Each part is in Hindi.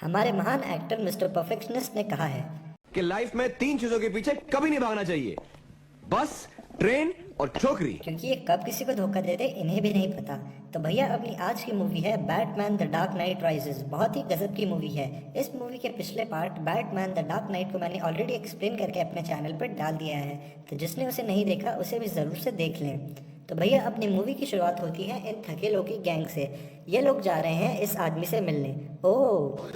हमारे महान एक्टर मिस्टर परफेक्शनिस्ट ने कहा है कि लाइफ में 3 चीजों के पीछे कभी नहीं भागना चाहिए, बस, ट्रेन और छोकरी। क्योंकि ये कब किसी को धोखा दे दे इन्हें भी नहीं पता। तो भैया अपनी आज की मूवी है Batman the dark night rises. बहुत ही गजब की मूवी है। इस मूवी के पिछले part Batman the dark night को मैंने ऑलरेडी एक्सप्लेन करके अपने चैनल पर डाल दिया है, तो जिसने उसे नहीं देखा उसे भी ज़रूर से देख लें। तो भैया अपनी मूवी की शुरुआत होती है इन थके लोग की गैंग से। ये लोग जा रहे हैं इस आदमी से मिलने। ओह,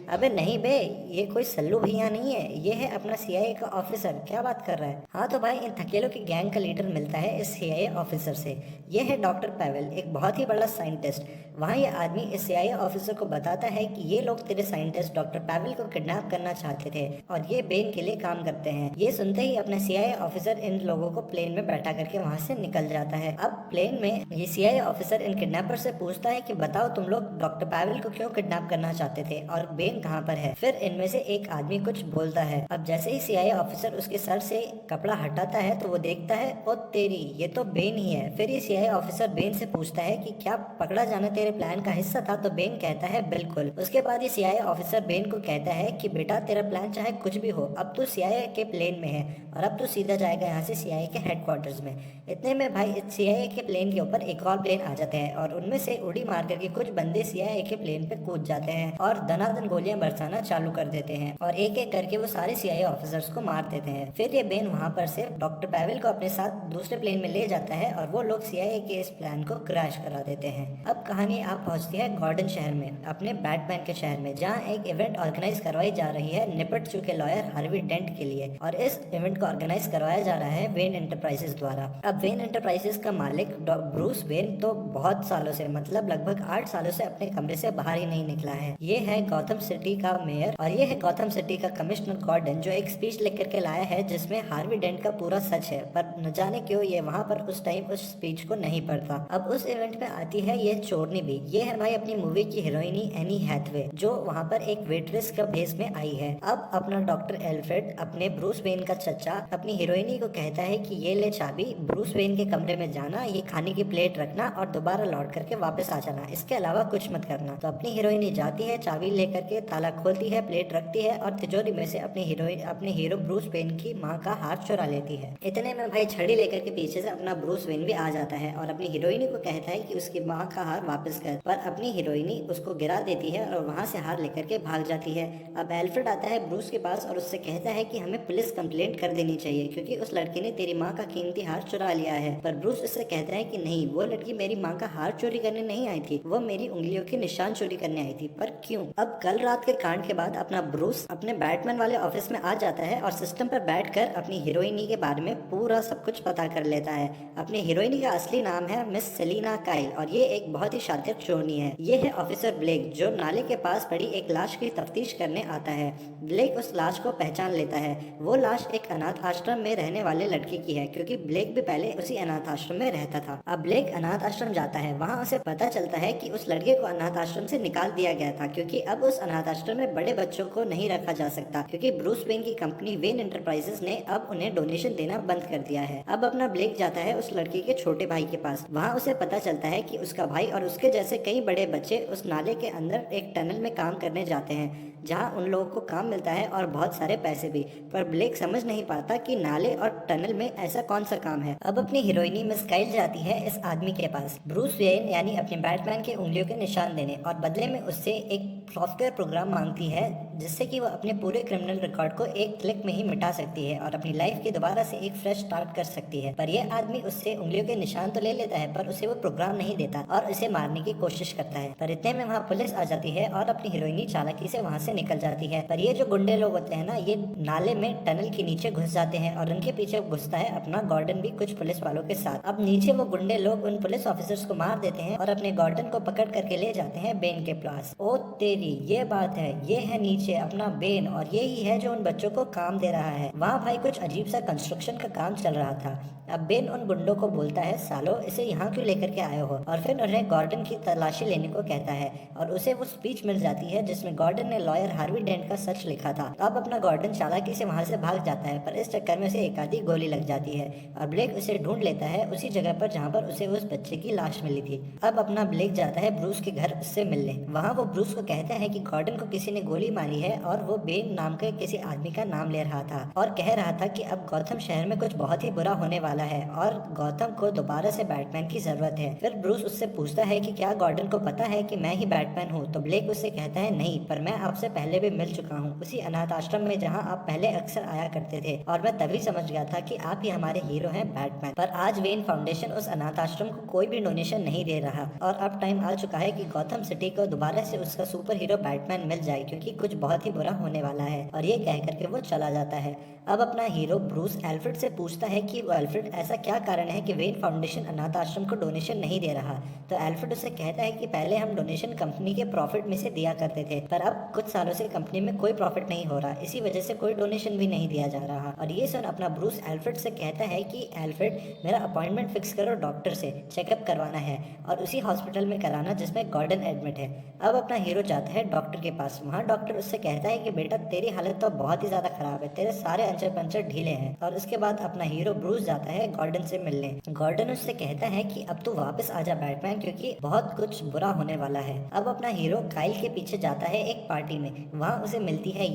अबे नहीं बे, ये कोई सल्लू भैया नहीं है, ये है अपना सीआईए का ऑफिसर। क्या बात कर रहा है। हाँ तो भाई इन थकेलों की गैंग का लीडर मिलता है इस सीआईए ऑफिसर से। ये है डॉक्टर पैवेल, एक बहुत ही बड़ा साइंटिस्ट। वहाँ ये आदमी इस सीआईए ऑफिसर को बताता है कि ये लोग तेरे साइंटिस्ट डॉक्टर पैवेल को किडनैप करना चाहते थे और ये बेन के लिए काम करते हैं। ये सुनते ही अपना सीआईए ऑफिसर इन लोगों को प्लेन में बैठा करके वहाँ से निकल जाता है। अब प्लेन में ये सीआईए ऑफिसर इन किडनैपर से पूछता है कि बताओ तुम लोग डॉक्टर पैवेल को क्यों किडनैप करना चाहते थे और बेन कहाँ पर है। फिर इनमें से एक आदमी कुछ बोलता है। अब जैसे ही सीआईए ऑफिसर उसके सर से कपड़ा हटाता है तो वो देखता है ओ तेरी, ये तो बेन ही है। फिर ये सीआईए ऑफिसर बेन से पूछता है कि क्या पकड़ा जाना तेरे प्लान का हिस्सा था, तो बेन कहता है बिल्कुल। उसके बाद ये सीआईए ऑफिसर बेन को कहता है कि बेटा तेरा प्लान चाहे कुछ भी हो, अब तू सीआईए के प्लेन में है और अब तू सीधा जाएगा यहाँ से सीआईए के हेडक्वार्टर्स में। इतने में भाई सीआईए के प्लेन के ऊपर एक और प्लेन आ जाते हैं और उनमें से उड़ी मार करके कुछ बंदे सीआईए के प्लेन पे कूद जाते हैं और दनादन गोलियां बरसाना चालू कर देते हैं और एक एक करके वो सारे सीआईए ऑफिसर्स को मार देते हैं। फिर ये बेन वहाँ पर से डॉक्टर पैवेल को अपने साथ दूसरे प्लेन में ले जाता है और वो लोग सीआईए के इस प्लान को क्रैश करा देते हैं। अब कहानी आप पहुंचती है गॉर्डन शहर में, अपने बैटमैन के शहर में, जहाँ एक इवेंट ऑर्गेनाइज करवाई जा रही है निपट चुके लॉयर हार्वी डेंट के लिए। और इस इवेंट को ऑर्गेनाइज करवाया जा रहा है वेन एंटरप्राइजेस द्वारा। अब वेन एंटरप्राइजेस का मालिक ब्रूस वेन तो बहुत सालों से, मतलब लगभग 8 सालों से अपने कमरे से बाहर ही नहीं निकला है। ये है गौथम सिटी का मेयर और ये है गौथम सिटी का कमिश्नर गॉर्डन, जो एक स्पीच लिख करके लाया है जिसमें हार्वी डेंट का पूरा सच है, पर न जाने क्यों ये वहाँ पर उस टाइम उस स्पीच को नहीं पढ़ता। अब उस इवेंट में आती है ये चोरनी भी। ये है भाई अपनी मूवी की हीरोइनी एनी हैथवे, जो वहाँ पर एक वेट्रेस का भेस में आई है। अब अपना डॉक्टर एल्फ्रेड अपने ब्रूस वेन का चचा अपनी हीरोइनी को कहता है कि ये ले चाबी, ब्रूस वेन के कमरे में जाना, ये खाने की प्लेट रखना और दोबारा लौट करके वापस आ जाना, इसके अलावा कुछ मत करना। तो अपनी हीरोइनी जाती है, चाबी लेकर के ताला खोलती है, प्लेट रखती है और तिजोरी में से अपने हीरो ब्रूस वेन की माँ का हाथ चुरा लेती है। इतने में भाई छड़ी लेकर के पीछे से अपना ब्रूस वेन भी आ जाता है और अपनी हीरोइनी को कहता है कि उसकी माँ का हार वापस कर, पर अपनी हीरोइनी उसको गिरा देती है और वहाँ से हार लेकर के भाग जाती है। अब एल्फ्रेड आता है ब्रूस के पास और उससे कहता है कि हमें पुलिस कंप्लेंट कर देनी चाहिए क्योंकि उस लड़की ने तेरी माँ का कीमती हार चुरा लिया है। पर ब्रूस उससे कहता है कि नहीं, वो लड़की मेरी माँ का हार चोरी करने नहीं आई थी, वो मेरी उंगलियों के निशान चोरी करने आई थी। पर क्यों? अब कल रात के कांड के बाद अपना ब्रूस अपने बैटमैन वाले ऑफिस में आ जाता है और सिस्टम पर बैठकर अपनी हीरोइनी के बारे में पूरा सब कुछ पता कर लेता है। अपनी हीरोइनी का असली नाम है मिस सेलिना काइल और ये एक बहुत ही शातिर चोरनी है। ये है ऑफिसर ब्लेक, जो नाले के पास पड़ी एक लाश की तफ्तीश करने आता है। ब्लेक उस लाश को पहचान लेता है। वो लाश एक अनाथ आश्रम में रहने वाले लड़के की है, क्योंकि ब्लेक भी पहले उसी अनाथ आश्रम में रहता था। अब ब्लेक अनाथ आश्रम जाता है, वहाँ उसे पता चलता है कि उस लड़के को अनाथ आश्रम से निकाल दिया गया था क्योंकि अब उस अनाथ आश्रम में बड़े बच्चों को नहीं रखा जा सकता, क्योंकि ब्रूस वेन की कंपनी वेन एंटरप्राइजेस ने अब उन्हें डोनेशन देना बंद कर दिया है। अब अपना ब्लेक जाता है उस लड़की के छोटे भाई के पास। वहाँ उसे पता चलता है कि उसका भाई और उसके जैसे कई बड़े बच्चे उस नाले के अंदर एक टनल में काम करने जाते हैं, जहाँ उन लोगों को काम मिलता है और बहुत सारे पैसे भी। पर ब्लेक समझ नहीं पाता कि नाले और टनल में ऐसा कौन सा काम है। अब अपनी हीरोइनी मिस काइल जाती है इस आदमी के पास, ब्रूस वेन यानी अपने बैटमैन के उंगलियों के निशान देने, और बदले में उससे एक सॉफ्टवेयर प्रोग्राम मांगती है जिससे कि वो अपने पूरे क्रिमिनल रिकॉर्ड को एक क्लिक में ही मिटा सकती है और अपनी लाइफ की दोबारा से एक फ्रेश स्टार्ट कर सकती है। पर यह आदमी उससे उंगलियों के निशान तो ले लेता है, पर उसे वो प्रोग्राम नहीं देता और उसे मारने की कोशिश करता है। पर इतने में वहाँ पुलिस आ जाती है और अपनी हीरोइनी चालाकी से वहाँ से निकल जाती है। पर ये जो गुंडे लोग होते हैं ना, ये नाले में टनल के नीचे घुस जाते हैं और उनके पीछे घुसता है अपना गॉर्डन भी कुछ पुलिस वालों के साथ। अब नीचे वो गुंडे लोग उन पुलिस ऑफिसर्स को मार देते हैं और अपने गॉर्डन को पकड़ करके ले जाते हैं बेन के पास। ओ तेरी, ये बात है, ये है नीचे नीचे अपना बेन, और यही है जो उन बच्चों को काम दे रहा है। वहाँ भाई कुछ अजीब सा कंस्ट्रक्शन का काम चल रहा था। अब बेन उन गुंडों को बोलता है, सालो इसे यहाँ क्यों लेकर के आए हो, और फिर उन्हें गॉर्डन की तलाशी लेने को कहता है और उसे वो स्पीच मिल जाती है जिसमें गॉर्डन ने लॉयर हार्वी डेंट का सच लिखा था। अब अपना गॉर्डन चालाकी से वहाँ से भाग जाता है, पर इस चक्कर में उसे एक आधी गोली लग जाती है और ब्लेक उसे ढूंढ लेता है उसी जगह पर जहाँ पर उसे उस बच्चे की लाश मिली थी। अब अपना ब्लेक जाता है ब्रूस के घर उससे मिलने। वहाँ वो ब्रूस को कहता है कि गॉर्डन को किसी ने गोली मारी है और वो बेन नाम के किसी आदमी का नाम ले रहा था और कह रहा था कि अब गौथम शहर में कुछ बहुत ही बुरा होने वाला है और गौथम को दोबारा से बैटमैन की जरूरत है। फिर ब्रूस उससे पूछता है कि क्या गॉर्डन को पता है कि मैं ही बैटमैन हूँ, तो ब्लेक उससे कहता है नहीं, पर मैं आपसे पहले भी मिल चुका हूँ उसी अनाथ आश्रम में जहाँ आप पहले अक्सर आया करते थे, और मैं तभी समझ गया था कि आप ही हमारे हीरो हैं बैटमैन। पर आज वेन फाउंडेशन उस अनाथ आश्रम को कोई भी डोनेशन नहीं दे रहा और अब टाइम आ चुका है कि गौथम सिटी को दोबारा से उसका सुपर हीरो बैटमैन मिल जाए, क्योंकि कुछ बहुत ही बुरा होने वाला है। और ये कह करके वो चला जाता है। अब अपना हीरो ब्रूस एल्फ्रेड से पूछता है कि वो एल्फ्रेड ऐसा क्या कारण है कि वेन फाउंडेशन अनाथ आश्रम को डोनेशन नहीं दे रहा, तो एल्फ्रेड उसे कहता है कि पहले हम डोनेशन कंपनी के प्रॉफिट में से दिया करते थे, पर अब कुछ सालों से कंपनी में कोई प्रॉफिट नहीं हो रहा, इसी वजह से कोई डोनेशन भी नहीं दिया जा रहा। और ये सुन अपना ब्रूस एल्फ्रेड से कहता है कि एल्फ्रेड मेरा अपॉइंटमेंट फिक्स करो डॉक्टर से, चेकअप करवाना है और उसी हॉस्पिटल में कराना जिसमें गॉर्डन एडमिट है। अब अपना हीरो जाता है डॉक्टर के पास। वहाँ डॉक्टर उससे कहता है कि बेटा तेरी हालत तो बहुत ही ज्यादा खराब है, तेरे सारे अंचर पंचर ढीले हैं। और उसके बाद अपना हीरो ब्रूस जाता है गॉर्डन से मिलने। गॉर्डन उससे कहता है कि अब तू वापस आ जा बैटमैन, क्योंकि बहुत कुछ बुरा होने वाला है। अब अपना हीरो काइल के पीछे जाता है एक पार्टी में। वहाँ उसे मिलती है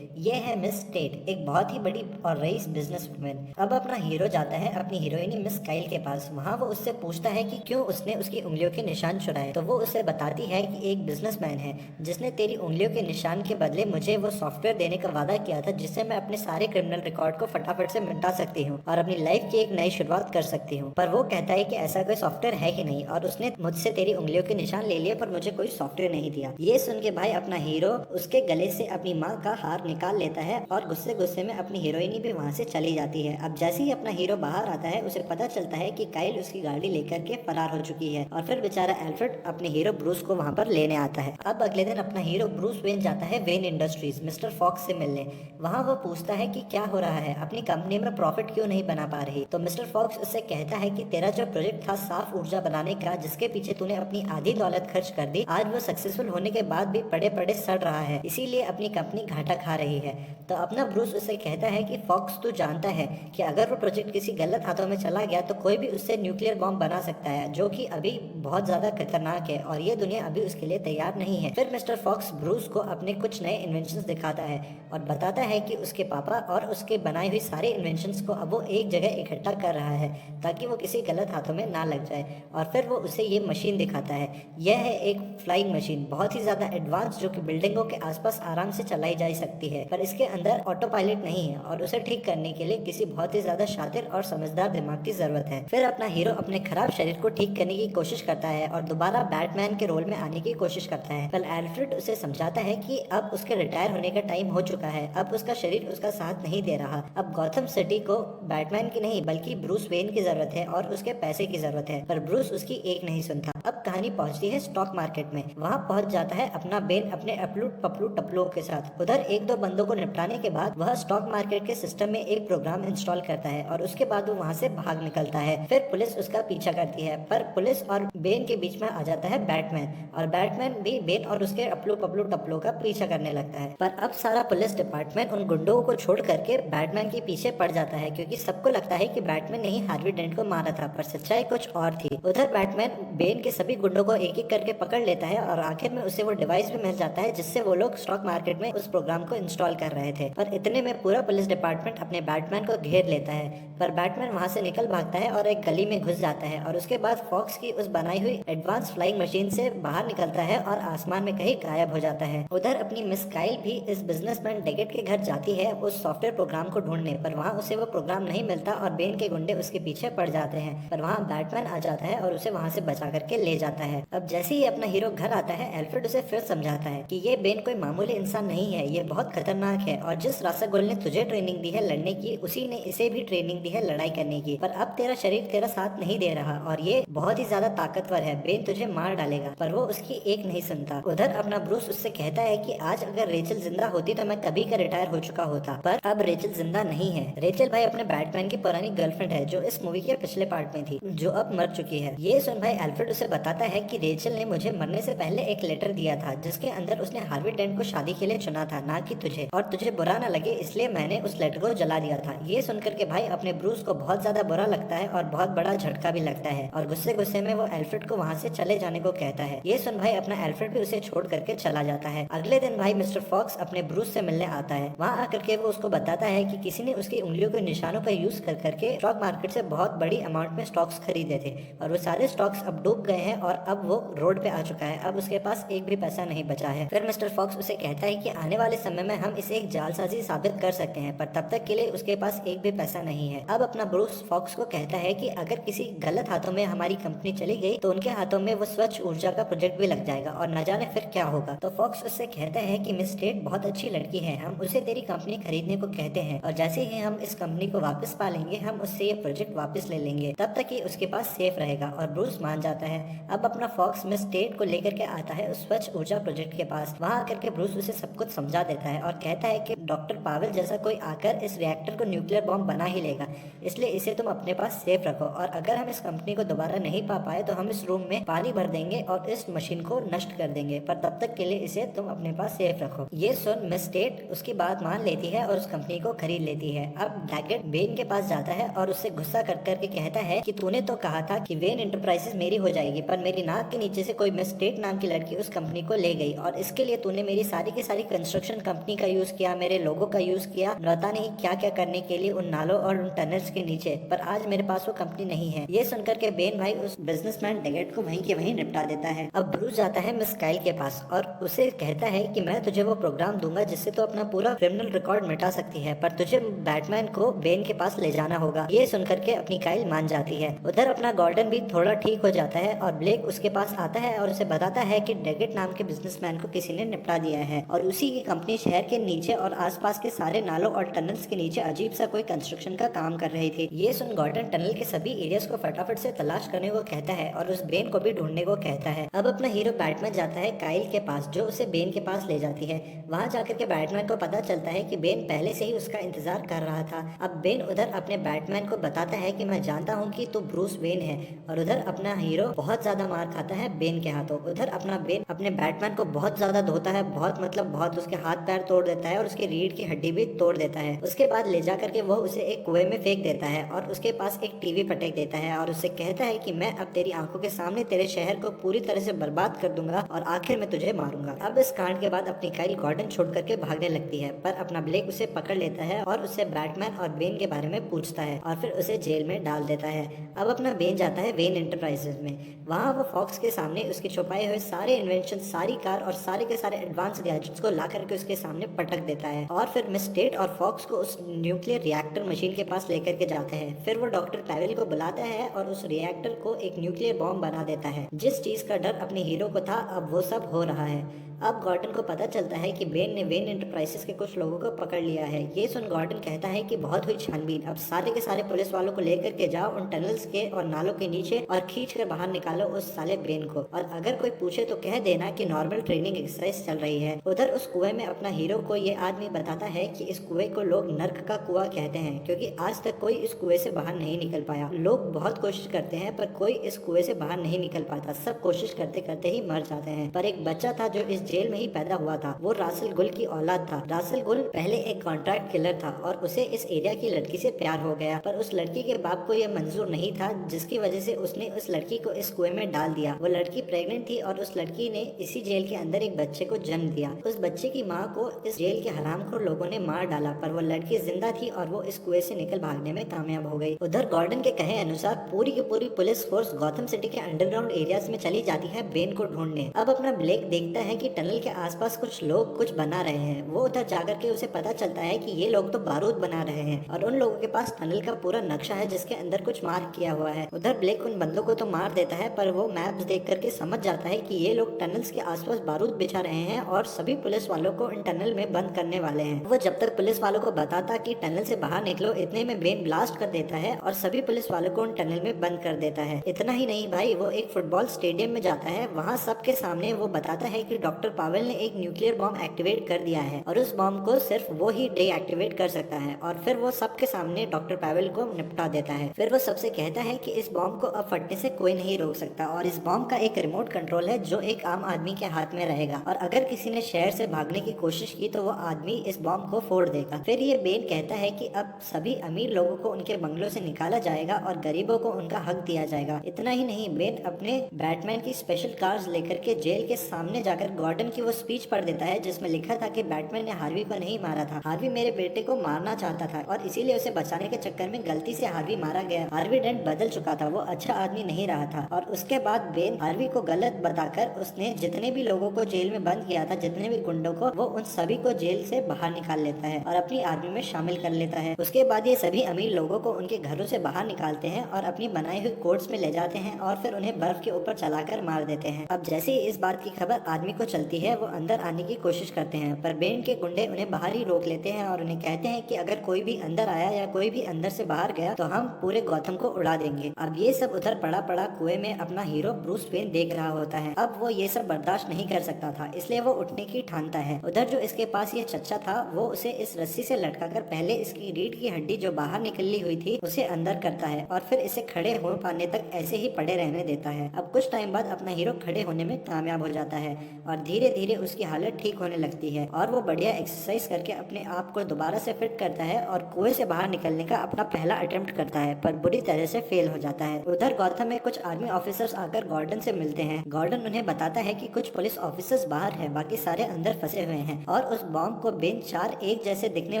ये है मिस टेट, एक बहुत ही बड़ी और रईस बिजनेस वुमेन। अब अपना हीरो जाता है अपनी हीरोइनी मिस काइल के पास। वहाँ वो उससे पूछता है कि क्यों उसने उसकी उंगलियों के निशान चुराए, तो वो उसे बताती है कि एक बिजनेसमैन है जिसने तेरी उंगलियों के निशान के बदले मुझे वो सॉफ्टवेयर देने का वादा किया था जिससे मैं अपने सारे क्रिमिनल रिकॉर्ड को फटाफट से मिटा सकती हूँ और अपनी लाइफ की एक नई शुरुआत कर सकती हूँ। पर वो कहता है कि ऐसा कोई सॉफ्टवेयर है ही नहीं और उसने मुझसे तेरी उंगलियों के निशान ले लिए पर मुझे कोई सॉफ्टवेयर नहीं दिया। ये सुन के भाई अपना हीरो उसके गले से अपनी माँ का हार निकाल लेता है और गुस्से गुस्से में अपनी हीरोइनी भी वहाँ से चली जाती है। अब जैसे ही अपना हीरो बाहर आता है उसे पता चलता है कि काइल उसकी गाड़ी लेकर के फरार हो चुकी है और फिर बेचारा एल्फ्रेड अपने हीरो ब्रूस को वहाँ पर लेने आता है। अब अगले दिन अपना हीरो ब्रूस वेन जाता है वेन इंडस्ट्रीज मिस्टर फॉक्स से मिलने। वहाँ वो पूछता है कि क्या हो रहा है, अपनी कंपनी में प्रॉफिट क्यों नहीं बना पा रही, तो मिस्टर फॉक्स उससे कहता है कि तेरा जो प्रोजेक्ट था साफ ऊर्जा बनाने का जिसके पीछे तूने अपनी आधी दौलत खर्च कर दी, आज वो सक्सेसफुल होने के बाद भी पड़े पड़े सड़ रहा है, इसीलिए अपनी कंपनी घाटा खा रही है। तो अपना ब्रूस उससे कहता है कि फॉक्स तू जानता है कि अगर वो प्रोजेक्ट किसी गलत हाथों में चला गया तो कोई भी उससे न्यूक्लियर बॉम्ब बना सकता है, जो कि अभी बहुत ज्यादा खतरनाक है और ये दुनिया अभी उसके लिए तैयार नहीं है। फिर मिस्टर फॉक्स ब्रूस को अपने कुछ नए इन्वेंशंस दिखाता है और बताता है कि उसके पापा और उसके बनाई हुई सारे इन्वेंशंस को अब वो एक जगह इकट्ठा कर रहा है ताकि वो किसी गलत हाथों में ना लग जाए। और फिर वो उसे ये मशीन दिखाता है। यह है एक फ्लाइंग मशीन, बहुत ही ज्यादा एडवांस, जो कि बिल्डिंगों के आसपास आराम से चलाई जा सकती है, पर इसके अंदर ऑटो पायलट नहीं है और उसे ठीक करने के लिए किसी बहुत ही ज्यादा शातिर और समझदार दिमाग की जरूरत है। फिर अपना हीरो अपने खराब शरीर को ठीक करने की कोशिश करता है और दोबारा बैटमैन के रोल में आने की कोशिश करता है। कल एल्फ्रेड उसे समझाता है कि अब उसके रिटायर होने का टाइम हो चुका है, अब उसका शरीर उसका साथ नहीं दे रहा, अब गॉथम सिटी को बैटमैन की नहीं बल्कि ब्रूस वेन की जरूरत है और उसके पैसे की जरूरत है, पर ब्रूस उसकी एक नहीं सुनता। अब कहानी पहुंचती है स्टॉक मार्केट में। वहां पहुंच जाता है अपना बेन अपने अपलू पपलू टपलू के साथ। उधर एक दो बंदों को निपटाने के बाद वह स्टॉक मार्केट के सिस्टम में एक प्रोग्राम इंस्टॉल करता है और उसके बाद वो वहां से भाग निकलता है। फिर पुलिस उसका पीछा करती है, पर पुलिस और बेन के बीच में आ जाता है बैटमैन और बैटमैन भी बेन और उसके अपलू पपलू टपलू का पीछा करने लगता है। पर अब सारा पुलिस डिपार्टमेंट उन गुंडों को छोड़ करके बैटमैन के पीछे पड़ जाता है, क्योंकि सबको लगता है कि बैटमैन ने ही हार्वी डेंट को मारा था, पर सच्चाई कुछ और थी। उधर बैटमैन बेन के सभी गुंडों को एक एक करके पकड़ लेता है और आखिर में उसे वो डिवाइस भी मिल जाता है जिससे वो लोग स्टॉक मार्केट में उस प्रोग्राम को इंस्टॉल कर रहे थे। पर इतने में पूरा पुलिस डिपार्टमेंट अपने बैटमैन को घेर लेता है, पर बैटमैन वहां से निकल भागता है और एक गली में घुस जाता है और उसके बाद फॉक्स की उस बनाई हुई एडवांस फ्लाइंग मशीन से बाहर निकलता है और आसमान में कहीं गायब हो जाता है। उधर अपनी मिस काइल भी इस बिजनेसमैन डेगेट के घर जाती है उस सॉफ्टवेयर प्रोग्राम को ढूंढने, पर वहाँ उसे वो प्रोग्राम नहीं मिलता और बेन के गुंडे उसके पीछे पड़ जाते हैं। पर वहाँ बैटमैन आ जाता है और उसे वहाँ से बचा करके ले जाता है। अब जैसे ही अपना हीरो घर आता है, एल्फ्रेड उसे फिर समझाता है कि ये बेन कोई मामूली इंसान नहीं है, ये बहुत खतरनाक है और जिस रासगुल ने तुझे ट्रेनिंग दी है लड़ने की, उसी ने इसे भी ट्रेनिंग दी है लड़ाई करने की। पर अब तेरा शरीर तेरा साथ नहीं दे रहा और ये बहुत ही ज्यादा ताकतवर है, बेन तुझे मार डालेगा। पर वो उसकी एक नहीं सुनता। उधर अपना ब्रूस उससे कहता है कि आज अगर रेचल जिंदा होती तो मैं कभी का रिटायर हो चुका होता, पर अब रेचल जिंदा नहीं है। रेचल भाई अपने बैटमैन की पुरानी गर्लफ्रेंड है जो इस मूवी के पिछले पार्ट में थी, जो अब मर चुकी है। ये सुन भाई एल्फ्रेड उसे बताता है कि रेचल ने मुझे मरने से पहले एक लेटर दिया था जिसके अंदर उसने हार्वी डेंट को शादी के लिए चुना था, ना कि तुझे, और तुझे बुरा न लगे इसलिए मैंने उस लेटर को जला दिया था। ये सुनकर के भाई अपने ब्रूस को बहुत ज्यादा बुरा लगता है और बहुत बड़ा झटका भी लगता है और गुस्से गुस्से में वो एल्फ्रेड को वहाँ से चले जाने को कहता है। ये सुन भाई अपना एल्फ्रेड भी उसे छोड़ करके चला जाता है। अगले दिन भाई मिस्टर फॉक्स अपने ब्रूस से मिलने आता है। वहाँ आकर के वो उसको बताता है कि किसी ने उसकी उंगलियों के निशानों का यूज कर करके स्टॉक मार्केट से बहुत बड़ी अमाउंट में स्टॉक्स खरीदे थे और वो सारे स्टॉक्स अब डूब गए हैं और अब वो रोड पे आ चुका है। अब उसके पास एक भी पैसा नहीं बचा है। फिर मिस्टर फॉक्स उसे कहता है कि आने वाले समय में हम इसे एक जालसाजी साबित कर सकते हैं, पर तब तक के लिए उसके पास एक भी पैसा नहीं है। अब अपना ब्रूस फॉक्स को कहता है कि अगर किसी गलत हाथों में हमारी कंपनी चली गई तो उनके हाथों में वो स्वच्छ ऊर्जा का प्रोजेक्ट भी लग जाएगा और न जाने फिर क्या होगा। तो फॉक्स उससे कहता है कि मिस टेट बहुत अच्छी लड़की है, हम उसे तेरी कंपनी खरीदने को कहते हैं और जैसे ही हम इस कंपनी को वापस पा लेंगे हम उससे ये प्रोजेक्ट वापस ले लेंगे, तब तक ये उसके पास सेफ रहेगा। और ब्रूस मान जाता है। अब अपना फॉक्स मिस टेट को लेकर के आता है उस स्वच्छ ऊर्जा प्रोजेक्ट के पास। वहाँ आकर के ब्रूस उसे सब कुछ समझा देता है और कहता है कि डॉक्टर पावेल जैसा कोई आकर इस रिएक्टर को न्यूक्लियर बॉम्ब बना ही लेगा, इसलिए इसे तुम अपने पास सेफ रखो और अगर हम इस कंपनी को दोबारा नहीं पा पाए तो हम इस रूम में पानी भर देंगे और इस मशीन को नष्ट कर देंगे, पर तब तक के लिए इसे तुम अपने पास सेफ रखो। ये सुन मिस टेट उसकी बात मान लेती है और उस कंपनी को खरीद लेती है। अब डैगेट बेन के पास जाता है और उससे गुस्सा कर करके कहता है कि तूने तो कहा था कि वेन एंटरप्राइजेस मेरी हो जाएगी, पर मेरी नाक के नीचे से कोई मिस टेट नाम की लड़की उस कंपनी को ले गई और इसके लिए तूने मेरी सारी की सारी कंस्ट्रक्शन कंपनी का यूज किया, मेरे लोगों का यूज किया, पता नहीं क्या क्या करने के लिए उन नालों और उन टनल्स के नीचे, पर आज मेरे पास वो कंपनी नहीं है। ये सुनकर के बेन भाई उस बिजनेसमैन डैगेट को वहीं के वहीं निपटा देता है। अब ब्रूस जाता है मिस काइल के पास और उसे कहता है कि मैं तुझे वो प्रोग्राम दूंगा जिससे तो अपना पूरा क्रिमिनल रिकॉर्ड मिटा सकती है, पर तुझे बैटमैन को बेन के पास ले जाना होगा। ये सुनकर के अपनी काइल मान जाती है। उधर अपना गॉर्डन भी थोड़ा ठीक हो जाता है और ब्लेक उसके पास आता है और उसे बताता है कि डैगेट नाम के बिजनेसमैन को किसी ने निपटा दिया है और उसी की कंपनी शहर के नीचे और आसपास के सारे नालों और टनल्स के नीचे अजीब सा कोई कंस्ट्रक्शन का काम कर रही थी। ये सुन गॉर्डन टनल के सभी एरियाज को फटाफट से तलाश करने को कहता है और उस बेन को भी ढूंढने को कहता है। अब अपना हीरो बैटमैन जाता है काइल के पास जो उसे बेन के पास ले जाती है। वहाँ जाकर के बैटमैन को पता चलता है कि बेन पहले से ही उसका इंतजार कर रहा था। अब बेन उधर अपने बैटमैन को बताता है कि मैं जानता हूँ कि तू ब्रूस वेन है और उधर अपना हीरो बहुत ज्यादा मार खाता है बेन के हाथों। उधर अपना बेन अपने बैटमैन को बहुत ज्यादा धोता है, बहुत मतलब बहुत उसके हाथ पैर तोड़ देता है और उसकी रीढ़ की हड्डी भी तोड़ देता है। उसके बाद ले जाकर के वो उसे एक कुएं में फेंक देता है और उसके पास एक टीवी पटक देता है और उससे कहता है कि मैं अब तेरी आंखों के सामने तेरे शहर को पूरी तरह से बर्बाद कर दूंगा और आखिर में तुझे मारूंगा। अब इस कांड के बाद अपनी काइल गॉर्डन छोड़ करके भागने लगती है, पर अपना ब्लेक उसे पकड़ लेता है और उससे बैटमैन और बेन के बारे में पूछता है और फिर उसे जेल में डाल देता है। अब अपना बेन जाता है वेन एंटरप्राइजेस में। वहाँ वो फॉक्स के सामने उसके छुपाए हुए सारे इन्वेंशन, सारी कार और सारे के सारे एडवांस गैजेट्स को ला करके उसके सामने पटक देता है और फिर मिस टेट और फॉक्स को उस न्यूक्लियर रिएक्टर मशीन के पास लेकर के जाते हैं। फिर वो डॉक्टर पावेल को बुलाता है और उस रिएक्टर को एक न्यूक्लियर बॉम्ब बना देता है। जिस चीज का डर अपने हीरो को था अब वो सब हो रहा है। अब गॉर्डन को पता चलता है कि बेन ने वेन एंटरप्राइजेस के कुछ लोगों को पकड़ लिया है। ये सुन गॉर्डन कहता है कि बहुत हुई छानबीन, अब सारे के सारे पुलिस वालों को लेकर के जाओ उन टनल्स के और नालों के नीचे और खींच कर बाहर निकालो उस साले बेन को, और अगर कोई पूछे तो कह देना कि नॉर्मल ट्रेनिंग एक्सरसाइज चल रही है। उधर उस कुएं में अपना हीरो को ये आदमी बताता है कि इस कुएं को लोग नर्क का कुआं कहते हैं क्योंकि आज तक कोई इस कुएं से बाहर नहीं निकल पाया। लोग बहुत कोशिश करते हैं पर कोई इस कुएं से बाहर नहीं निकल पाता, सब कोशिश करते करते ही मर जाते हैं। पर एक बच्चा था जो इस जेल में ही पैदा हुआ था, वो रासेल गुल की औलाद था। रासेल गुल पहले एक कॉन्ट्रैक्ट किलर था और उसे इस एरिया की लड़की से प्यार हो गया, पर उस लड़की के बाप को यह मंजूर नहीं था, जिसकी वजह से उसने उस लड़की को इस कुएं में डाल दिया। वो लड़की प्रेग्नेंट थी और उस लड़की ने इसी जेल के अंदर एक बच्चे को जन्म दिया। उस बच्चे की माँ को इस जेल के हरामखोर लोगों ने मार डाला, पर वो लड़की जिंदा थी और वो इस कुएं से निकल भागने में कामयाब हो गई। उधर गॉर्डन के कहे अनुसार पूरी की पूरी पुलिस फोर्स गौतम सिटी के अंडरग्राउंड एरियाज में चली जाती है बेन को ढूंढने। अब अपना ब्लेक देखता है कि टनल के आसपास कुछ लोग कुछ बना रहे हैं। वो उधर जाकर के उसे पता चलता है कि ये लोग तो बारूद बना रहे हैं और उन लोगों के पास टनल का पूरा नक्शा है जिसके अंदर कुछ मार्क किया हुआ है। उधर ब्लेक उन बंदों को तो मार देता है पर वो मैप्स देख करके समझ जाता है कि ये लोग टनल्स के आसपास बारूद बिछा रहे हैं और सभी पुलिस वालों को इन टनल में बंद करने वाले हैं। वो जब तक पुलिस वालों को बताता कि टनल से बाहर निकलो, इतने में बेन ब्लास्ट कर देता है और सभी पुलिस वालों को उन टनल में बंद कर देता है। इतना ही नहीं भाई, वो एक फुटबॉल स्टेडियम में जाता है। वहाँ सबके सामने वो बताता है कि डॉक्टर पावेल ने एक न्यूक्लियर बॉम्ब एक्टिवेट कर दिया है और उस बॉम्ब को सिर्फ वो ही डीएक्टिवेट कर सकता है। और फिर वो सबके सामने डॉक्टर पावेल को निपटा देता है। फिर वो सबसे कहता है कि इस बॉम्ब को अब फटने से कोई नहीं रोक सकता और इस बॉम्ब का एक रिमोट कंट्रोल है जो एक आम आदमी के हाथ में रहेगा और अगर किसी ने शहर से भागने की कोशिश की तो वो आदमी इस बॉम्ब को फोड़ देगा। फिर ये बेन कहता है कि अब सभी अमीर लोगों को उनके बंगलों से निकाला जाएगा और गरीबों को उनका हक दिया जाएगा। इतना ही नहीं, बेन अपने बैटमैन की स्पेशल कार्स लेकर के जेल के सामने जाकर गॉर्डन की वो स्पीच पढ़ देता है जिसमें लिखा था कि बैटमैन ने हार्वी को नहीं मारा था, हार्वी मेरे बेटे को मारना चाहता था और इसीलिए उसे बचाने के चक्कर में गलती से हार्वी मारा गया। हार्वी डेंट बदल चुका था, वो अच्छा आदमी नहीं रहा था। और उसके बाद बेन हार्वी को गलत बताकर उसने जितने भी लोगों को जेल में बंद किया था, जितने भी गुंडों को, वो उन सभी को जेल से बाहर निकाल लेता है और अपनी आर्मी में शामिल कर लेता है। उसके बाद ये सभी अमीर लोगों को उनके घरों से बाहर निकालते हैं और अपनी बनाई हुई कोर्ट्स में ले जाते हैं और फिर उन्हें बर्फ के ऊपर चलाकर मार देते हैं। अब जैसे ही इस बात की खबर आदमी को चलती है, वो अंदर आने की कोशिश करते हैं पर बेन के गुंडे उन्हें बाहर ही रोक लेते हैं और उन्हें कहते हैं कि अगर कोई भी अंदर आया या कोई भी अंदर से बाहर गया तो हम पूरे गौथम को उड़ा देंगे। अब ये सब उधर पड़ा पड़ा कुएं में अपना हीरो ब्रूस वेन देख रहा होता है। अब वो ये सब बर्दाश्त नहीं कर सकता था, इसलिए वो उठने की ठानता है। उधर जो इसके पास ये चच्चा था वो उसे इस रस्सी से लटकाकर पहले इसकी रीढ़ की हड्डी जो बाहर निकली हुई थी उसे अंदर करता है और फिर इसे खड़े हो पाने तक ऐसे ही पड़े रहने देता है। अब कुछ टाइम बाद अपना हीरो खड़े होने में कामयाब हो जाता है और धीरे धीरे उसकी हालत ठीक होने लगती है और वो बढ़िया एक्सरसाइज करके अपने आप को दोबारा से फिट करता है और कुएं से बाहर निकलने का अपना पहला अटेम्प्ट करता है पर बुरी तरह से फेल हो जाता है। उधर गौथम में कुछ आर्मी ऑफिसर्स आकर गॉर्डन से मिलते हैं। गॉर्डन उन्हें बताता है कि कुछ पुलिस ऑफिसर्स बाहर हैं, बाकी सारे अंदर फंसे हुए हैं और उस बॉम्ब को बेन 4 एक जैसे दिखने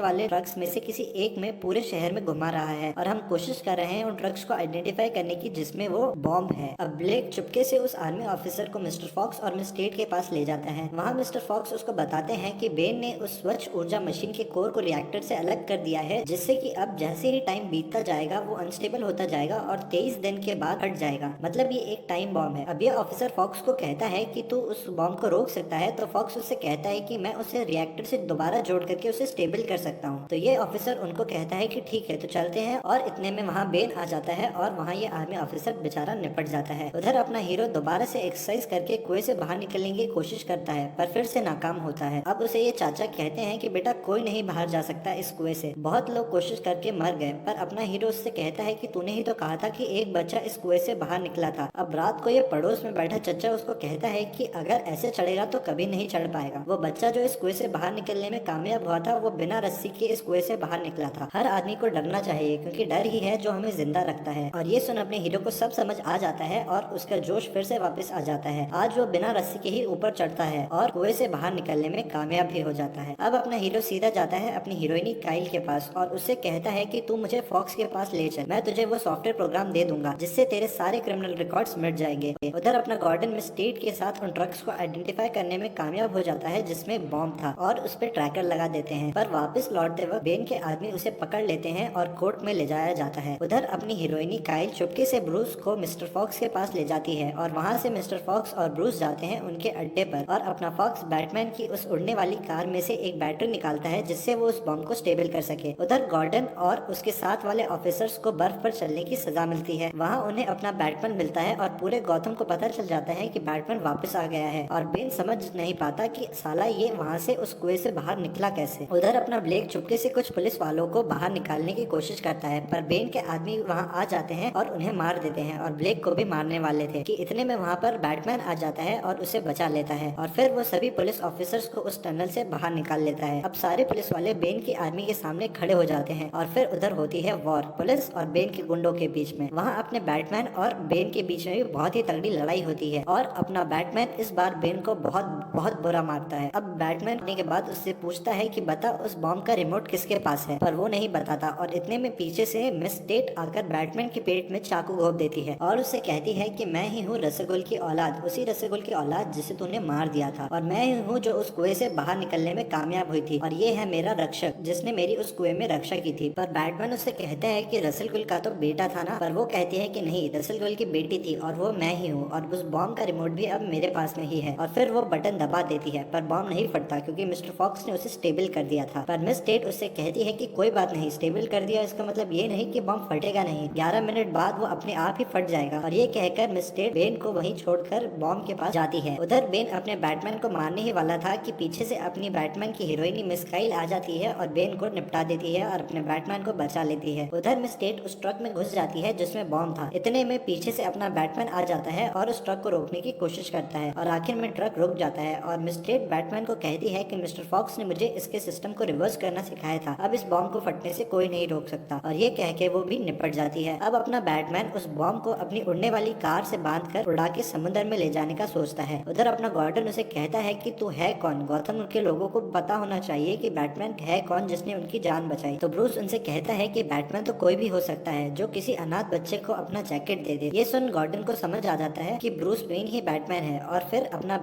वाले ट्रक्स में से किसी एक में पूरे शहर में घुमा रहा है और हम कोशिश कर रहे हैं उन ट्रक्स को आइडेंटिफाई करने की जिसमें वो बॉम्ब है। अब ब्लेक चुपके से उस आर्मी ऑफिसर को मिस्टर फॉक्स और मिस टेट के पास ले जाता है। वहाँ मिस्टर फॉक्स उसको बताते हैं कि बेन ने उस स्वच्छ ऊर्जा मशीन के कोर को रिएक्टर से अलग कर दिया है जिससे कि अब जैसे ही टाइम बीतता जाएगा वो अनस्टेबल होता जाएगा और 23 दिन के बाद हट जाएगा। मतलब ये एक टाइम बॉम्ब है। अब ये ऑफिसर फॉक्स को कहता है कि तू उस बॉम्ब को रोक सकता है तो फॉक्स उससे कहता है कि मैं उसे रिएक्टर से दोबारा जोड़ करके उसे स्टेबल कर सकता हूँ। तो ये ऑफिसर उनको कहता है कि ठीक है तो चलते हैं और इतने में वहाँ बेन आ जाता है और वहाँ ये आर्मी ऑफिसर बेचारा निपट जाता है। उधर अपना हीरो दोबारा से एक्सरसाइज करके कुएं से बाहर निकलने की कोशिश करता है पर फिर से नाकाम होता है। अब उसे ये चाचा कहते हैं कि बेटा कोई नहीं बाहर जा सकता इस कुएं से, बहुत लोग कोशिश करके मर गए। पर अपना हीरो उससे कहता है कि तूने ही तो कहा था कि एक बच्चा इस कुएं से बाहर निकला था। अब रात को ये पड़ोस में बैठा चचा उसको कहता है कि अगर ऐसे चढ़ेगा तो कभी नहीं चढ़ पाएगा। वो बच्चा जो इस कुएं से बाहर निकलने में कामयाब हुआ था वो बिना रस्सी के इस कुएं से बाहर निकला था। हर आदमी को डरना चाहिए क्योंकि डर ही है जो हमें जिंदा रखता है। और ये सुन अपने हीरो को सब समझ आ जाता है और उसका जोश फिर से वापस आ जाता है। आज वो बिना रस्सी के ही ऊपर चढ़ता है और कुएं से बाहर निकलने में कामयाब भी हो जाता है। अब अपना हीरो सीधा जाता है अपनी हीरोइनी काइल के पास और उससे कहता है कि तू मुझे फॉक्स के पास ले चल, मैं तुझे वो सॉफ्टवेयर प्रोग्राम दे दूंगा जिससे तेरे सारे क्रिमिनल रिकॉर्ड्स मिट जाएंगे। उधर अपना गॉर्डन मिस टेट के साथ उन ट्रक्स को आइडेंटिफाई करने में कामयाब हो जाता है जिसमें बॉम्ब था और उस पर ट्रैकर लगा देते हैं। पर वापस लौटते वक्त बेन के आदमी उसे पकड़ लेते हैं और कोर्ट में ले जाया जाता है। उधर अपनी हीरोइनी काइल चुपके से ब्रूस को मिस्टर फॉक्स के पास ले जाती है और वहाँ से मिस्टर फॉक्स और ब्रूस जाते हैं उनके अड्डे पर और अपना फॉक्स बैटमैन की उस उड़ने वाली कार में से एक बैटरी निकालता है जिससे वो उस बम को स्टेबल कर सके। उधर गॉर्डन और उसके साथ वाले ऑफिसर्स को बर्फ पर चलने की सजा मिलती है। वहाँ उन्हें अपना बैटमैन मिलता है और पूरे गौथम को पता चल जाता है कि बैटमैन वापस आ गया है और बेन समझ नहीं पाता कि साला ये वहाँ से उस कुएं से बाहर निकला कैसे। उधर अपना ब्लेक चुपके से कुछ पुलिस वालों को बाहर निकालने की कोशिश करता है पर बेन के आदमी वहाँ आ जाते हैं और उन्हें मार देते हैं और ब्लेक को भी मारने वाले थे कि इतने में वहाँ पर बैटमैन आ जाता है और उसे बचा लेता है और फिर वो सभी पुलिस ऑफिसर्स को उस टनल से बाहर निकाल लेता है। अब सारे पुलिस वाले बेन की आर्मी के सामने खड़े हो जाते हैं और फिर उधर होती है वॉर पुलिस और बेन के गुंडों के बीच में। वहाँ अपने बैटमैन और बेन के बीच में भी बहुत ही तगड़ी लड़ाई होती है और अपना बैटमैन इस बार बेन को बहुत बहुत बुरा मारता है। अब बैटमैन आने के बाद उससे पूछता है कि बता उस बॉम्ब का रिमोट किसके पास है, पर वो नहीं बताता और इतने में पीछे से मिस टेट आकर बैटमैन के पेट में चाकू घोंप देती है और उससे कहती है कि मैं ही हूँ रसगुल की औलाद, उसी रसगुल की औलाद जिसे तूने मार दिया था और मैं ही हूँ जो उस कुएं से बाहर निकलने में कामयाब हुई थी और ये है मेरा रक्षक जिसने मेरी उस कुएं में रक्षा की थी। पर बैटमैन उससे कहता है कि रसलगुल का तो बेटा था ना, पर वो कहती है कि नहीं रसलगुल की बेटी थी और वो मैं ही हूँ और उस बॉम्ब का रिमोट भी अब मेरे पास में ही है। और फिर वो बटन दबा देती है पर बॉम्ब नहीं फटता क्योंकि मिस्टर फॉक्स ने उसे स्टेबल कर दिया था। पर मिस टेट उससे कहती है कि कोई बात नहीं, स्टेबल कर दिया इसका मतलब ये नहीं कि बॉम्ब फटेगा नहीं, 11 मिनट बाद वो अपने आप ही फट जाएगा। और ये कहकर मिस टेट बेन को वहीं छोड़कर बॉम्ब के पास जाती है। उधर बेन अपने बैटमैन को मारने ही वाला था कि पीछे से अपनी बैटमैन की हीरोइनी मिस काइल आ जाती है और बेन को निपटा देती है और अपने बैटमैन को बचा लेती है। उधर मिस टेट उस ट्रक में घुस जाती है जिसमें बॉम्ब था। इतने में पीछे से अपना बैटमैन आ जाता है और उस ट्रक को रोकने की कोशिश करता है और आखिर में ट्रक रुक जाता है और मिस टेट बैटमैन को कहती है कि मिस्टर फॉक्स ने मुझे इसके सिस्टम को रिवर्स करना सिखाया था, अब इस बॉम्ब को फटने से कोई नहीं रोक सकता। और ये कह के वो भी निपट जाती है। अब अपना बैटमैन उस बॉम्ब को अपनी उड़ने वाली कार से बांधकर उड़ा के समुद्र में ले जाने का सोचता है। उधर अपना गॉर्डन उसे कहता है कि तू है कौन, गॉथम के लोगों को पता होना चाहिए कि बैटमैन है कौन जिसने उनकी जान बचाई। तो ब्रूस उनसे कहता है कि बैटमैन तो कोई भी हो सकता है जो किसी अनाथ बच्चे को अपना जैकेट दे दे। ये सुन गॉर्डन को समझ आ जाता है कि ब्रूस वेन ही बैटमैन है और फिर अपना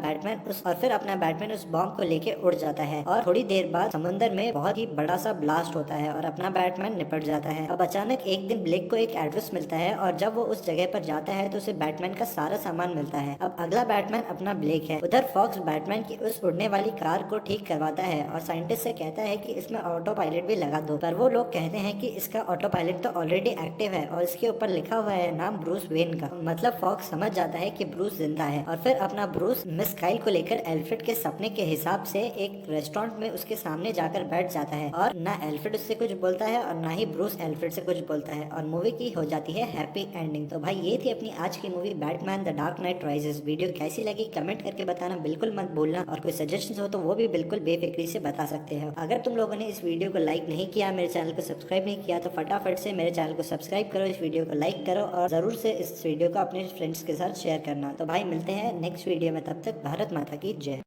बैटमैन उस बॉम्ब को लेके उड़ जाता है। और थोड़ी देर बाद समुद्र में बहुत ही बड़ा सा ब्लास्ट होता है और अपना बैटमैन निपट जाता है। अब अचानक एक दिन ब्लेक को एक एड्रेस मिलता है और जब वो उस जगह पर जाता है तो उसे बैटमैन का सारा सामान मिलता है। अब अगला बैटमैन अपना ब्लेक है। उधर फॉक्स बैटमैन की उस उड़ने वाली कार को ठीक करवाता है और साइंटिस्ट से कहता है कि इसमें ऑटो पायलट भी लगा दो, पर वो लोग कहते हैं कि इसका ऑटो पायलट तो ऑलरेडी एक्टिव है और इसके ऊपर लिखा हुआ है नाम ब्रूस वेन का। मतलब फॉक्स समझ जाता है कि ब्रूस जिंदा है और फिर अपना ब्रूस मिस काइल को लेकर एल्फ्रेड के सपने के हिसाब से एक रेस्टोरेंट में उसके सामने जाकर बैठ जाता है और ना एल्फ्रेड उससे कुछ बोलता है और ना ही ब्रूस एल्फ्रेड से कुछ बोलता है और मूवी की हो जाती है हैप्पी एंडिंग। तो भाई ये थी अपनी आज की movie Batman the dark night rises. Video कैसी लगी कमेंट करके बताना बिल्कुल मत भूलना और कोई सजेशन हो तो वो भी बिल्कुल बेफिक्री से बता सकते हो। अगर तुम लोगों ने इस वीडियो को लाइक नहीं किया, मेरे चैनल को सब्सक्राइब नहीं किया तो फटाफट से मेरे चैनल को सब्सक्राइब करो, इस वीडियो को लाइक करो और जरूर से इस वीडियो को अपने फ्रेंड्स के साथ शेयर करना। तो भाई मिलते हैं नेक्स्ट वीडियो में, तब तक भारत माता की जय।